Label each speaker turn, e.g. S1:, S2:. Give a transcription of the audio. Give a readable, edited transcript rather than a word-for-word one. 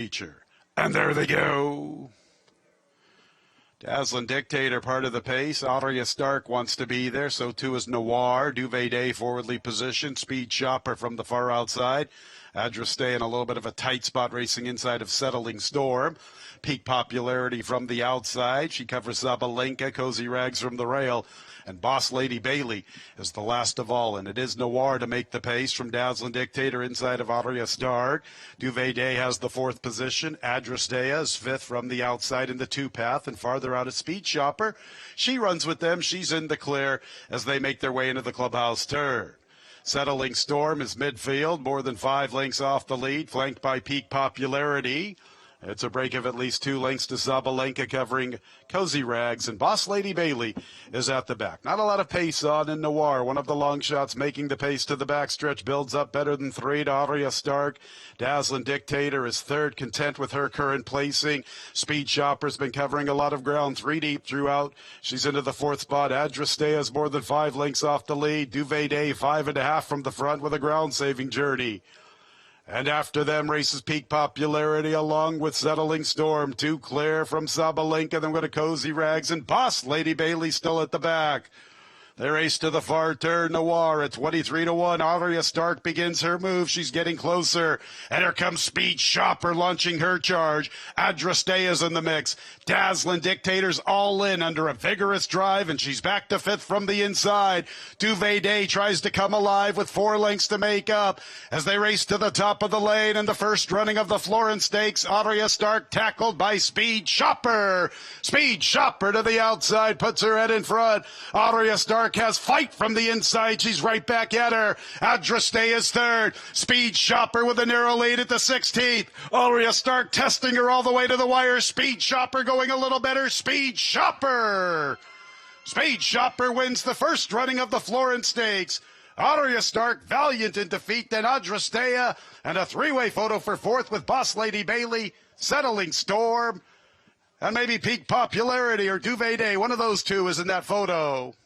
S1: Feature. And there they go. Dazzling Dictator, part of the pace. Aria Stark wants to be there. So too is Noir. Duvet Day forwardly positioned. Speed Shopper from the far outside. Adrastay in a little bit of a tight spot racing inside of Settling Storm. Peak Popularity from the outside. She covers Zabalenka. Cozy Rags from the rail. And Boss Lady Bailey is the last of all. And it is Noir to make the pace from Dazzling Dictator inside of Aria Stark. Duvet Day has the fourth position. Adrastea is fifth from the outside in the two-path. And farther out is Speed Shopper. She runs with them. She's in the clear as they make their way into the clubhouse turn. Settling Storm is midfield, more than 5 lengths off the lead, flanked by Peak Popularity. It's a break of at least 2 lengths to Zabalenka covering Cozy Rags, and Boss Lady Bailey is at the back. Not a lot of pace on in Noir. One of the long shots making the pace to the backstretch, builds up better than 3 to Aria Stark. Dazzling Dictator is third, content with her current placing. Speed Shopper's been covering a lot of ground, 3 deep throughout. She's into the 4th spot. Adrastea is more than 5 lengths off the lead. Duvet Day 5.5 from the front with a ground-saving journey. And after them races Peak Popularity along with Settling Storm. 2 clear from Zabalenka, then go to Cozy Rags, and Boss Lady Bailey still at the back. They race to the far turn. Noir at 23-1. Aria Stark begins her move. She's getting closer. And here comes Speed Shopper launching her charge. Adrastea's in the mix. Dazzling Dictator's all in under a vigorous drive, and she's back to 5th from the inside. Duvet Day tries to come alive with 4 lengths to make up as they race to the top of the lane in the first running of the Florence Stakes. Aria Stark tackled by Speed Shopper. Speed Shopper to the outside, puts her head in front. Aria Stark has fight from the inside. She's right back at her. Adrastea is third. Speed Shopper with a narrow lead at the 16th. Aria Stark testing her all the way to the wire. Speed Shopper going a little better. Speed Shopper. Speed Shopper wins the first running of the Florence Stakes. Aria Stark valiant in defeat, then Adrastea, and a 3-way photo for 4th with Boss Lady Bailey, Settling Storm, and maybe Peak Popularity or Duvet Day. One of those two is in that photo.